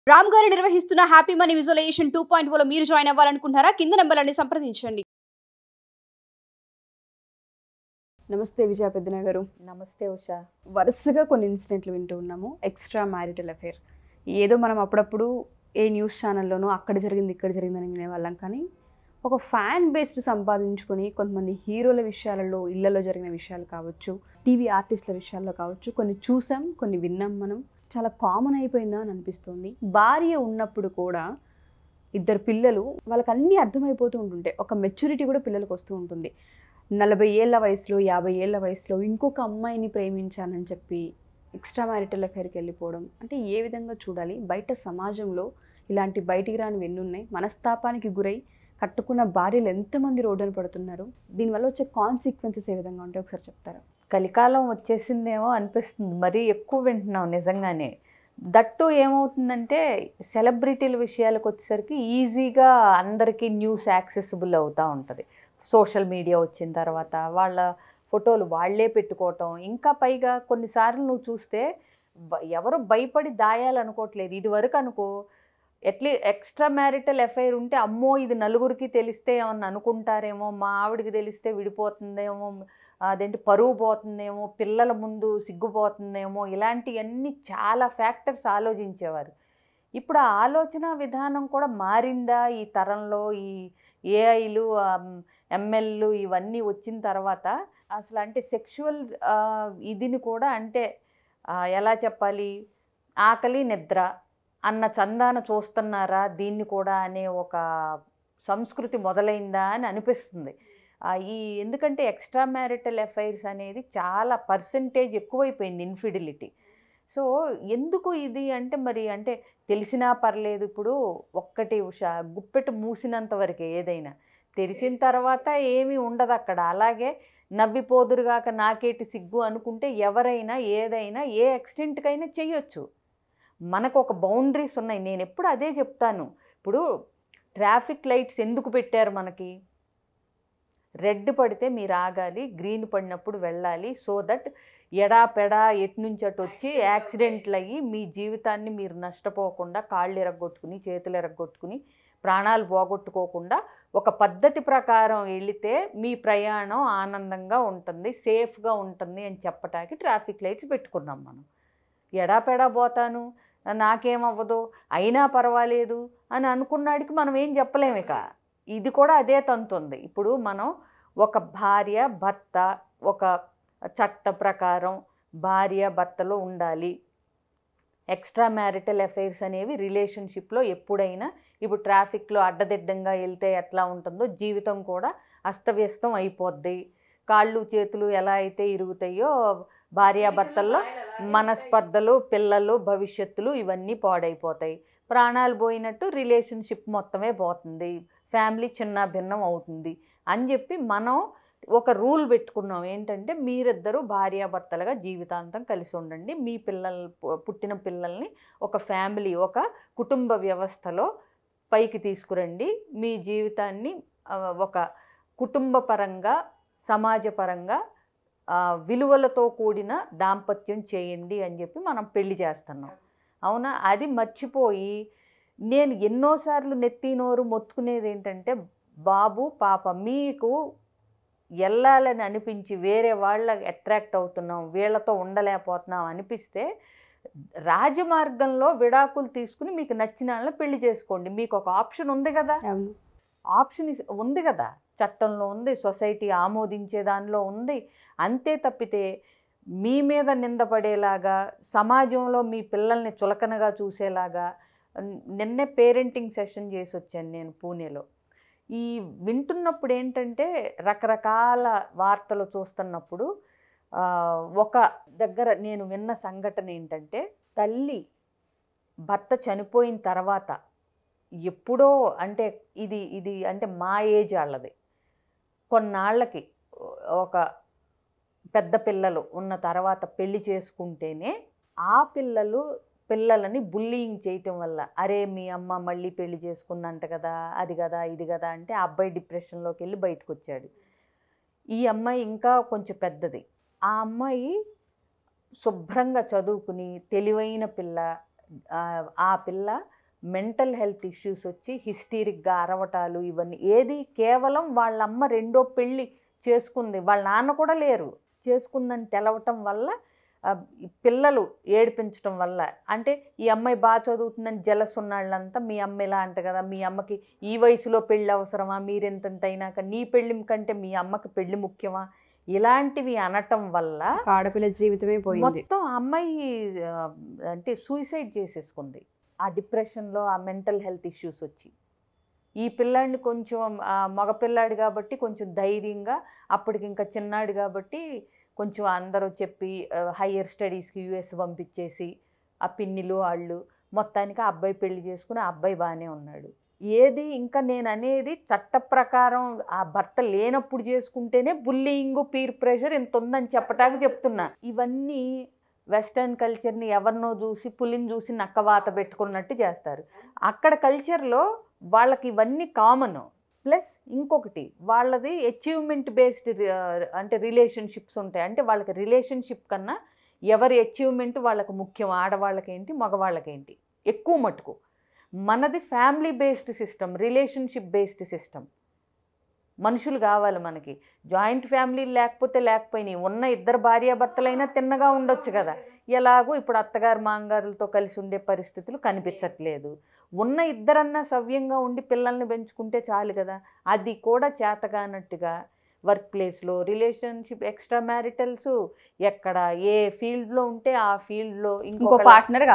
రామ్ గారు నిర్వహిస్తున్న happy money visualisation 2.0 లో మీరు జాయిన్ అవ్వాలనుకుంటున్నారా? కింద నెంబర్లని సంప్రదించండి. నమస్తే విజయ పెద్దన గారు. నమస్తే ఉషా. వరుసగా కొన్ని ఇన్సిడెంట్లు వింటూ ఉన్నాము. ఎక్స్ట్రా మ్యారిటల్ అఫేర్ ఏదో మనం అప్పుడప్పుడు ఏ న్యూస్ ఛానల్లోనో అక్కడ జరిగింది ఇక్కడ జరిగిందని వినేవాళ్ళం. కానీ ఒక ఫ్యాన్ బేస్డ్ సంపాదించుకొని కొంతమంది హీరోల విషయాలలో, ఇళ్లలో జరిగిన విషయాలు కావచ్చు, టీవీ ఆర్టిస్టుల విషయాల్లో కావచ్చు, కొన్ని చూసాం, కొన్ని విన్నాం. మనం చాలా కామన్ అయిపోయిందా అని అనిపిస్తుంది. భార్య ఉన్నప్పుడు కూడా ఇద్దరు పిల్లలు, వాళ్ళకి అన్నీ అర్థమైపోతూ ఉంటుంటాయి. ఒక మెచ్యూరిటీ కూడా పిల్లలకు వస్తూ ఉంటుంది. 40 ఏళ్ల వయసులో, 50 ఏళ్ల వయసులో ఇంకొక అమ్మాయిని ప్రేమించానని చెప్పి ఎక్స్ట్రా మ్యారిటల్ అఫేర్కి వెళ్ళిపోవడం అంటే ఏ విధంగా చూడాలి? బయట సమాజంలో ఇలాంటి బయటికి రానివి ఎన్నున్నాయి? మనస్తాపానికి గురై కట్టుకున్న భార్యలు ఎంతమంది రోడ్డున పడుతున్నారు? దీనివల్ల వచ్చే కాన్సిక్వెన్సెస్ ఏ విధంగా ఉంటాయి ఒకసారి చెప్తారా? కలికాలం వచ్చేసిందేమో అనిపిస్తుంది. మరీ ఎక్కువ వింటున్నాం నిజంగానే. దట్టు ఏమవుతుందంటే సెలబ్రిటీల విషయాలకు వచ్చేసరికి ఈజీగా అందరికీ న్యూస్ యాక్సెసిబుల్ అవుతూ ఉంటుంది. సోషల్ మీడియా వచ్చిన తర్వాత వాళ్ళ ఫోటోలు వాళ్ళే పెట్టుకోవటం. ఇంకా పైగా కొన్నిసార్లు నువ్వు చూస్తే ఎవరు భయపడి దాయాలనుకోవట్లేదు. ఇది వరకు అనుకో ఎక్స్ట్రా మ్యారిటల్ అఫైర్ ఉంటే అమ్మో ఇది నలుగురికి తెలిస్తే ఏమన్నా అనుకుంటారేమో, మా ఆవిడికి తెలిస్తే విడిపోతుందేమో, అదేంటి పరువు పోతుందేమో, పిల్లల ముందు సిగ్గుపోతుందేమో, ఇలాంటివన్నీ చాలా ఫ్యాక్టర్స్ ఆలోచించేవారు. ఇప్పుడు ఆ ఆలోచన విధానం కూడా మారిందా ఈ తరంలో? ఈ ఏఐలు, ఎంఎల్లు ఇవన్నీ వచ్చిన తర్వాత అసలు అంటే సెక్షువల్ ఇదిని కూడా అంటే ఎలా చెప్పాలి, ఆకలి నిద్ర అన్న చందాన చూస్తున్నారా దీన్ని కూడా అనే ఒక సంస్కృతి మొదలైందా అని అనిపిస్తుంది. ఎందుకంటే ఎక్స్ట్రా మ్యారిటల్ అఫైర్స్ అనేది చాలా పర్సెంటేజ్ ఎక్కువైపోయింది ఇన్ఫిడిలిటీ. సో ఎందుకు ఇది అంటే మరి అంటే తెలిసినా పర్లేదు. ఇప్పుడు ఒక్కటి ఉషా, గుప్పెట్టు మూసినంత వరకే ఏదైనా, తెరిచిన తర్వాత ఏమీ ఉండదు అక్కడ. అలాగే నవ్విపోదురుగాక నాకేటి సిగ్గు అనుకుంటే ఎవరైనా ఏదైనా ఏ ఎక్స్టెంట్కైనా చెయ్యొచ్చు. మనకు ఒక బౌండరీస్ ఉన్నాయి. నేను ఎప్పుడు అదే చెప్తాను. ఇప్పుడు ట్రాఫిక్ లైట్స్ ఎందుకు పెట్టారు మనకి? రెడ్ పడితే మీరు ఆగాలి, గ్రీన్ పడినప్పుడు వెళ్ళాలి. సో దట్ ఎడాపెడా ఎటు నుంచి అటు వచ్చి యాక్సిడెంట్లు అయ్యి మీ జీవితాన్ని మీరు నష్టపోకుండా, కాళ్ళు ఎరగొట్టుకుని చేతులు ఎరగొట్టుకుని ప్రాణాలు పోగొట్టుకోకుండా ఒక పద్ధతి ప్రకారం వెళితే మీ ప్రయాణం ఆనందంగా ఉంటుంది, సేఫ్గా ఉంటుంది అని చెప్పటానికి ట్రాఫిక్ లైట్స్ పెట్టుకున్నాం మనం. ఎడాపెడా పోతాను, నాకేమవ్వదు, అయినా పర్వాలేదు అని అనుకున్నాడికి మనం ఏం చెప్పలేము. ఇక ఇది కూడా అదే తంతుంది. ఇప్పుడు మనం ఒక భార్య భర్త, ఒక చట్ట ప్రకారం భార్య భర్తలో ఉండాలి. ఎక్స్ట్రా మ్యారిటల్ అఫైర్స్ అనేవి రిలేషన్షిప్లో ఎప్పుడైనా, ఇప్పుడు ట్రాఫిక్లో అడ్డదిడ్డంగా వెళ్తే ఎట్లా ఉంటుందో జీవితం కూడా అస్తవ్యస్తం అయిపోద్ది. కాళ్ళు చేతులు ఎలా అయితే ఇరుగుతాయో భార్యాభర్తల్లో మనస్పర్ధలు, పిల్లలు, భవిష్యత్తులు ఇవన్నీ పాడైపోతాయి. ప్రాణాలు పోయినట్టు రిలేషన్షిప్ మొత్తమే పోతుంది, ఫ్యామిలీ చిన్న భిన్నం అవుతుంది అని చెప్పి మనం ఒక రూల్ పెట్టుకున్నాం. ఏంటంటే మీరిద్దరూ భార్యాభర్తలుగా జీవితాంతం కలిసి ఉండండి. మీ పుట్టిన పిల్లల్ని ఒక ఫ్యామిలీ, ఒక కుటుంబ వ్యవస్థలో పైకి తీసుకురండి. మీ జీవితాన్ని ఒక కుటుంబపరంగా, సమాజపరంగా విలువలతో కూడిన దాంపత్యం చేయండి అని చెప్పి మనం పెళ్లి చేస్తున్నాం. అవునా? అది మర్చిపోయి నేను ఎన్నోసార్లు నెత్తి నోరు మొత్తుకునేది ఏంటంటే, బాబు పాప మీకు వెళ్ళాలని అనిపించి వేరే వాళ్ళ అట్రాక్ట్ అవుతున్నాం, వీళ్ళతో ఉండలేకపోతున్నాం అనిపిస్తే రాజమార్గంలో విడాకులు తీసుకుని మీకు నచ్చిన వాళ్ళని పెళ్లి చేసుకోండి. మీకు ఒక ఆప్షన్ ఉంది కదా, ఆప్షన్ ఉంది కదా, చట్టంలో ఉంది, సొసైటీ ఆమోదించే దానిలో ఉంది. అంతే తప్పితే మీ మీద నిందపడేలాగా, సమాజంలో మీ పిల్లల్ని చులకనగా చూసేలాగా. నిన్నే పేరెంటింగ్ సెషన్ చేసి వచ్చాను నేను పూణేలో. ఈ వింటున్నప్పుడు ఏంటంటే రకరకాల వార్తలు చూస్తున్నప్పుడు ఒక దగ్గర నేను విన్న సంఘటన ఏంటంటే, తల్లి భర్త చనిపోయిన తర్వాత ఎప్పుడో అంటే ఇది అంటే మా ఏజ్ వాళ్ళది, కొన్నాళ్ళకి ఒక పెద్ద పిల్లలు ఉన్న తర్వాత పెళ్లి చేసుకుంటేనే ఆ పిల్లలని బుల్లింగ్ చేయటం వల్ల, అరే మీ అమ్మ మళ్ళీ పెళ్లి చేసుకుందంట కదా, అది కదా ఇది కదా అంటే ఆ అబ్బాయి డిప్రెషన్లోకి వెళ్ళి బయటకు వచ్చాడు. ఈ అమ్మాయి ఇంకా కొంచెం పెద్దది. ఆ అమ్మాయి శుభ్రంగా చదువుకుని తెలివైన పిల్ల, ఆ పిల్ల మెంటల్ హెల్త్ ఇష్యూస్ వచ్చి హిస్టీరిక్గా అరవటాలు ఇవన్నీ, ఏది కేవలం వాళ్ళ అమ్మ రెండో పెళ్ళి చేసుకుంది, వాళ్ళ నాన్న కూడా లేరు, చేసుకుందని తెలవటం వల్ల ఈ పిల్లలు ఏడిపించడం వల్ల, అంటే ఈ అమ్మాయి బాగా చదువుతుందని జలస్ ఉన్నాళ్ళంతా మీ అమ్మ ఇలా అంట కదా, మీ అమ్మకి ఈ వయసులో పెళ్ళి అవసరమా, మీరెంతంత అయినాక నీ పెళ్ళి కంటే మీ అమ్మకి పెళ్ళి ముఖ్యమా, ఇలాంటివి అనటం వల్ల ఆడపిల్ల జీవితమే పోయింది. మొత్తం ఆ అమ్మాయి అంటే సూసైడ్ చేసేసుకుంది. ఆ డిప్రెషన్లో ఆ మెంటల్ హెల్త్ ఇష్యూస్ వచ్చి, ఈ పిల్లాడిని కొంచెం మగపిల్లాడు కాబట్టి కొంచెం ధైర్యంగా, అప్పటికి ఇంకా చిన్నాడు కాబట్టి కొంచెం అందరూ చెప్పి హయ్యర్ స్టడీస్కి యూఎస్ పంపించేసి ఆ పిన్నిలు వాళ్ళు మొత్తానికి ఆ అబ్బాయి పెళ్లి చేసుకుని ఆ అబ్బాయి బాగానే ఉన్నాడు. ఏది ఇంకా నేను అనేది చట్ట ప్రకారం ఆ భర్త లేనప్పుడు చేసుకుంటేనే బుల్లింగ్ పీర్ ప్రెషర్ ఇంత ఉందని చెప్పటానికి చెప్తున్నా. ఇవన్నీ వెస్టర్న్ కల్చర్ని ఎవరినో చూసి పులిని చూసి నక్కవాత పెట్టుకున్నట్టు చేస్తారు. అక్కడ కల్చర్లో వాళ్ళకి ఇవన్నీ కామన్. ప్లస్ ఇంకొకటి వాళ్ళది అచీవ్మెంట్ బేస్డ్ అంటే రిలేషన్షిప్స్ ఉంటాయి. అంటే వాళ్ళకి రిలేషన్షిప్ కన్నా ఎవరి అచీవ్మెంట్ వాళ్ళకి ముఖ్యం, ఆడవాళ్ళకేంటి మగవాళ్ళకేంటి ఎక్కువ మటుకు. మనది family based system, relationship based system. మనుషులు కావాలి మనకి. జాయింట్ ఫ్యామిలీ లేకపోయినాయి, ఉన్న ఇద్దరు భార్యాభర్తలైనా తిన్నగా ఉండొచ్చు కదా. ఎలాగో ఇప్పుడు అత్తగారు మామగారులతో కలిసి ఉండే పరిస్థితులు కనిపించట్లేదు. ఉన్న ఇద్దరన్నా సవ్యంగా ఉండి పిల్లల్ని పెంచుకుంటే చాలు కదా. అది కూడా చేతగానట్టుగా వర్క్ ప్లేస్లో రిలేషన్షిప్, ఎక్స్ట్రా మ్యారిటల్స్, ఎక్కడ ఏ ఫీల్డ్లో ఉంటే ఆ ఫీల్డ్లో ఇంకో పార్ట్నర్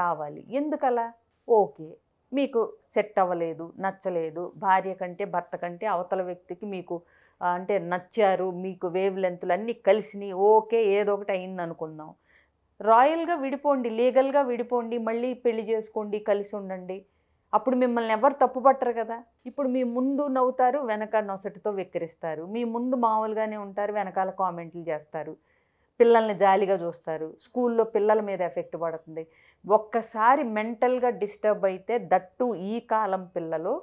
కావాలి. ఎందుకలా? ఓకే, మీకు సెట్ అవ్వలేదు, నచ్చలేదు, భార్య కంటే భర్త కంటే అవతల వ్యక్తికి మీకు అంటే నచ్చారు, మీకు వేవ్ లెంత్లు అన్నీ కలిసినాయి, ఓకే ఏదో ఒకటి అయింది అనుకుందాం. రాయల్గా విడిపోండి, లీగల్గా విడిపోండి, మళ్ళీ పెళ్లి చేసుకోండి, కలిసి ఉండండి. అప్పుడు మిమ్మల్ని ఎవరు తప్పుపట్టరు కదా. ఇప్పుడు మీ ముందు నవ్వుతారు, వెనక నొసటితో వెక్కిరిస్తారు. మీ ముందు మామూలుగానే ఉంటారు, వెనకాల కామెంట్లు చేస్తారు, పిల్లల్ని జాలిగా చూస్తారు. స్కూల్లో పిల్లల మీద ఎఫెక్ట్ పడుతుంది. ఒక్కసారి మెంటల్గా డిస్టర్బ్ అయితే దట్టు ఈ కాలం పిల్లలు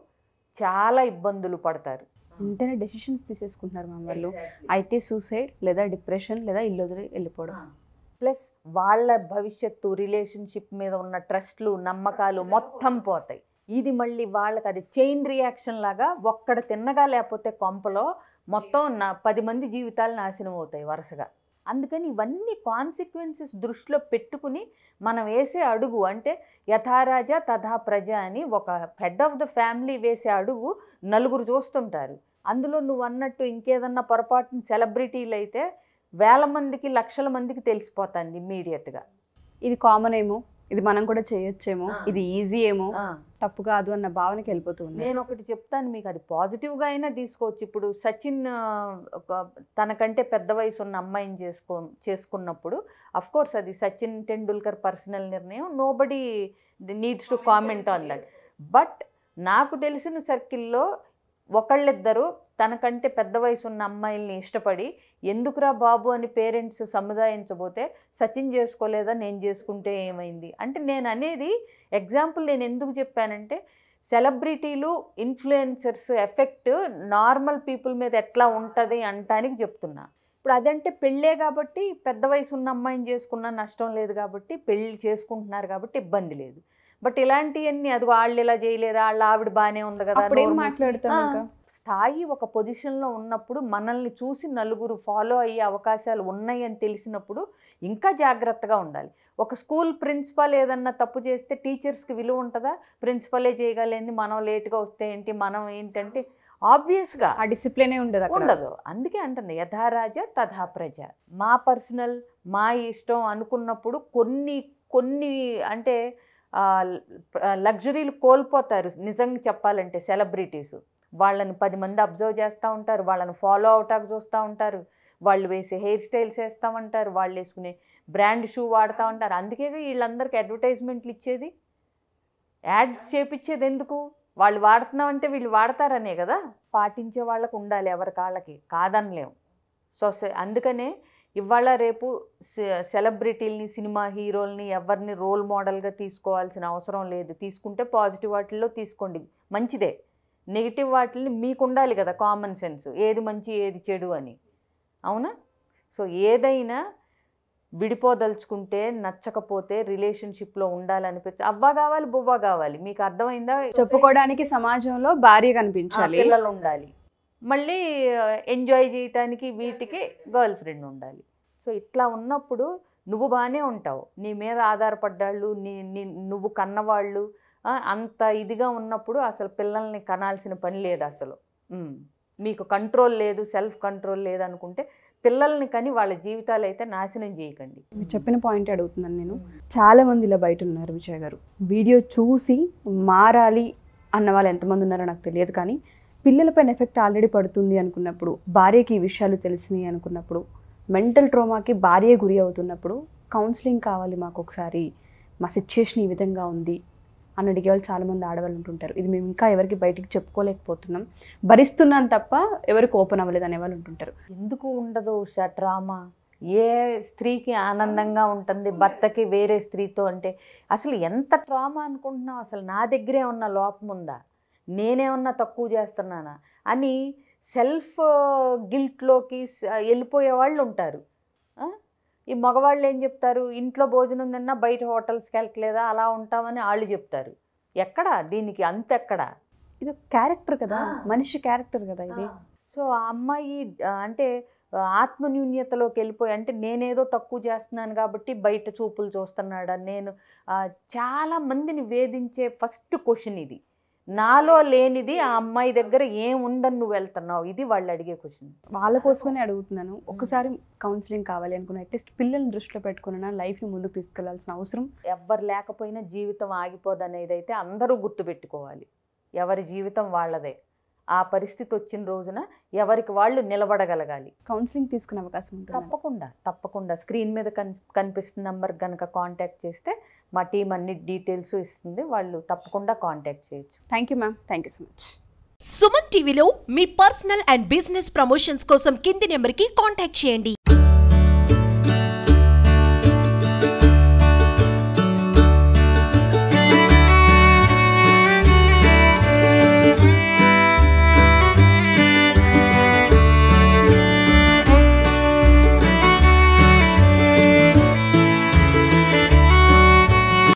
చాలా ఇబ్బందులు పడతారు. వెంటనే డెసిషన్స్ తీసేసుకుంటున్నారు మన వాళ్ళు. అయితే సూసైడ్ లేదా డిప్రెషన్ లేదా ఇల్లు వదిలి వెళ్ళిపోవడం. ప్లస్ వాళ్ళ భవిష్యత్తు, రిలేషన్షిప్ మీద ఉన్న ట్రస్ట్లు, నమ్మకాలు మొత్తం పోతాయి. ఇది మళ్ళీ వాళ్ళకి అది చైన్ రియాక్షన్ లాగా, ఒక్కడ తిన్నగా లేకపోతే కొంపలో మొత్తం 10 మంది జీవితాలు నాశనం అవుతాయి వరుసగా. అందుకని ఇవన్నీ కాన్సిక్వెన్సెస్ దృష్టిలో పెట్టుకుని మనం వేసే అడుగు, అంటే యథారాజా తథా ప్రజ అని ఒక హెడ్ ఆఫ్ ద ఫ్యామిలీ వేసే అడుగు నలుగురు చూస్తుంటారు. అందులో నువ్వు అన్నట్టు ఇంకేదన్నా పొరపాటున సెలబ్రిటీలు అయితే వేల మందికి, లక్షల మందికి తెలిసిపోతుంది ఇమ్మీడియట్గా. ఇది కామన్ ఏమో, ఇది మనం కూడా చేయొచ్చేమో, ఇది ఈజీ ఏమో, తప్పు కాదు అన్న భావనకి వెళ్ళిపోతుంది. నేను ఒకటి చెప్తాను మీకు, అది పాజిటివ్గా అయినా తీసుకోవచ్చు. ఇప్పుడు సచిన్ తనకంటే పెద్ద వయసు ఉన్న అమ్మాయిని చేసుకున్నప్పుడు అఫ్కోర్స్ అది సచిన్ టెండూల్కర్ పర్సనల్ నిర్ణయం, nobody needs to comment on that. But నాకు తెలిసిన సర్కిల్లో ఒకళ్ళిద్దరు తనకంటే పెద్ద వయసు ఉన్న అమ్మాయిల్ని ఇష్టపడి ఎందుకురా బాబు అని పేరెంట్స్ సముదాయించబోతే సచిన్ చేసుకోలేదా, నేను చేసుకుంటే ఏమైంది అంటే, నేను అనేది ఎగ్జాంపుల్ నేను ఎందుకు చెప్పానంటే, సెలబ్రిటీలు, ఇన్ఫ్లుయెన్సర్స్ ఎఫెక్ట్ నార్మల్ పీపుల్ మీద ఎట్లా ఉంటుంది అంటానికి చెప్తున్నా. ఇప్పుడు అదంటే పెళ్ళే కాబట్టి, పెద్ద వయసు ఉన్న అమ్మాయిని చేసుకున్న నష్టం లేదు కాబట్టి, పెళ్ళి చేసుకుంటున్నారు కాబట్టి ఇబ్బంది లేదు. బట్ ఇలాంటివన్నీ అది వాళ్ళు ఇలా చేయలేదా, వాళ్ళ ఆవిడ బాగానే ఉంది కదా, మాట్లాడుతాం. స్థాయి ఒక పొజిషన్లో ఉన్నప్పుడు మనల్ని చూసి నలుగురు ఫాలో అయ్యే అవకాశాలు ఉన్నాయి అని తెలిసినప్పుడు ఇంకా జాగ్రత్తగా ఉండాలి. ఒక స్కూల్ ప్రిన్సిపాల్ ఏదన్నా తప్పు చేస్తే టీచర్స్కి విలువ ఉంటుందా? ప్రిన్సిపలే చేయగలేంది, మనం లేట్గా వస్తే ఏంటి, మనం ఏంటంటే ఆబ్వియస్గా ఆ డిసిప్లినే ఉండదు. అందుకే అంటుంది యథారాజా తథా ప్రజ. మా పర్సనల్, మా ఇష్టం అనుకున్నప్పుడు కొన్ని అంటే లగ్జరీలు కోల్పోతారు నిజంగా చెప్పాలంటే సెలబ్రిటీస్. వాళ్ళని 10 మంది అబ్జర్వ్ చేస్తూ ఉంటారు, వాళ్ళని ఫాలో అవటానికి చూస్తూ ఉంటారు, వాళ్ళు వేసే హెయిర్ స్టైల్స్ వేస్తామంటారు, వాళ్ళు వేసుకునే బ్రాండ్ షూ వాడుతూ ఉంటారు. అందుకే వీళ్ళందరికీ అడ్వర్టైజ్మెంట్లు ఇచ్చేది, యాడ్స్ చేపించేది ఎందుకు? వాళ్ళు వాడుతున్నామంటే వీళ్ళు వాడతారనే కదా. పాటించే వాళ్ళకు ఉండాలి ఎవరి కాళ్ళకి, కాదనలేం. సో అందుకనే ఇవాళ రేపు సెలబ్రిటీలని, సినిమా హీరోల్ని ఎవరిని రోల్ మోడల్గా తీసుకోవాల్సిన అవసరం లేదు. తీసుకుంటే పాజిటివ్ వాటిల్లో తీసుకోండి, మంచిదే. నెగిటివ్ వాటిని మీకు ఉండాలి కదా కామన్ సెన్స్, ఏది మంచి ఏది చెడు అని, అవునా? సో ఏదైనా విడిపోదలుచుకుంటే నచ్చకపోతే రిలేషన్షిప్లో ఉండాలనిపించి అవ్వ కావాలి బువ్వ కావాలి, మీకు అర్థమైందా? చెప్పుకోవడానికి సమాజంలో భార్య కనిపించాలి, పిల్లలు ఉండాలి, మళ్ళీ ఎంజాయ్ చేయటానికి వీటికి గర్ల్ ఫ్రెండ్ ఉండాలి. సో ఇట్లా ఉన్నప్పుడు నువ్వు బాగానే ఉంటావు, నీ మీద ఆధారపడ్డాళ్ళు, నువ్వు కన్నవాళ్ళు అంత ఇదిగా ఉన్నప్పుడు అసలు పిల్లల్ని కనాల్సిన పని లేదు అసలు. మీకు కంట్రోల్ లేదు, సెల్ఫ్ కంట్రోల్ లేదు అనుకుంటే పిల్లల్ని కని వాళ్ళ జీవితాలు అయితే నాశనం చేయకండి. మీరు చెప్పిన పాయింట్ అడుగుతున్నాను నేను. చాలా మంది ఇలా బయట ఉన్నారు విజయ్ గారు, వీడియో చూసి మారాలి అన్న వాళ్ళు ఎంతమంది ఉన్నారో నాకు తెలియదు, కానీ పిల్లలపైన ఎఫెక్ట్ ఆల్రెడీ పడుతుంది అనుకున్నప్పుడు, భార్యకి ఈ విషయాలు తెలిసినాయి అనుకున్నప్పుడు, మెంటల్ ట్రోమాకి భార్య గురి అవుతున్నప్పుడు కౌన్సిలింగ్ కావాలి మాకు ఒకసారి, మా సిచ్యుయేషన్ ఈ విధంగా ఉంది అని అడిగే వాళ్ళు చాలామంది ఆడవాళ్ళు ఉంటుంటారు. ఇది మేము ఇంకా ఎవరికి బయటికి చెప్పుకోలేకపోతున్నాం, భరిస్తున్నాను తప్ప ఎవరికి ఓపెన్ అవ్వలేదు అనేవాళ్ళు ఉంటుంటారు. ఎందుకు ఉండదు ఉషా ట్రామా? ఏ స్త్రీకి ఆనందంగా ఉంటుంది భర్తకి వేరే స్త్రీతో అంటే? అసలు ఎంత ట్రామా అనుకుంటున్నావు? అసలు నా దగ్గరే ఉన్న లోపం ఉందా, నేనేమన్నా తక్కువ చేస్తున్నానా అని సెల్ఫ్ గిల్ట్లోకి వెళ్ళిపోయే వాళ్ళు ఉంటారు. ఈ మగవాళ్ళు ఏం చెప్తారు, ఇంట్లో భోజనం తిన్నా బయట హోటల్స్కి వెళ్ళట్లేదా, అలా ఉంటామని వాళ్ళు చెప్తారు. ఎక్కడ దీనికి అంత ఎక్కడ? ఇది క్యారెక్టర్ కదా, మనిషి క్యారెక్టర్ కదా ఇది. సో ఆ అమ్మాయి అంటే ఆత్మన్యూన్యతలోకి వెళ్ళిపోయి, అంటే నేనేదో తక్కువ చేస్తున్నాను కాబట్టి బయట చూపులు చూస్తున్నాడా, నేను చాలా మందిని వేధించే ఫస్ట్ క్వశ్చన్ ఇది. నాలో లేనిది ఆ అమ్మాయి దగ్గర ఏముందని నువ్వు వెళ్తున్నావు, ఇది వాళ్ళు అడిగే క్వశ్చన్. వాళ్ళ కోసమనే అడుగుతున్నాను. ఒకసారి కౌన్సిలింగ్ కావాలి అనుకున్న అట్లీస్ట్ పిల్లల్ని దృష్టిలో పెట్టుకున్న లైఫ్ని ముందుకు తీసుకెళ్లాల్సిన అవసరం. ఎవ్వరు లేకపోయినా జీవితం ఆగిపోదనేది అయితే అందరూ గుర్తుపెట్టుకోవాలి. ఎవరి జీవితం వాళ్ళదే. ఆ పరిస్థితి వచ్చిన రోజున ఎవరికి వాళ్ళు నిలబడగలగాలి. కౌన్సిలింగ్ తీసుకునే అవకాశం ఉంటుంది. తప్పకుండా స్క్రీన్ మీద కనిపిస్తున్న నెంబర్ కనుక కాంటాక్ట్ చేస్తే మా టీం అన్ని డీటెయిల్స్ ఇస్తుంది, వాళ్ళు తప్పకుండా కాంటాక్ట్ చేయొచ్చు. Thank you ma'am, thank you so much. Suman టీవీలో మీ పర్సనల్ అండ్ బిజినెస్ ప్రమోషన్స్ కోసం కింది నెంబర్కి కాంటాక్ట్ చేయండి.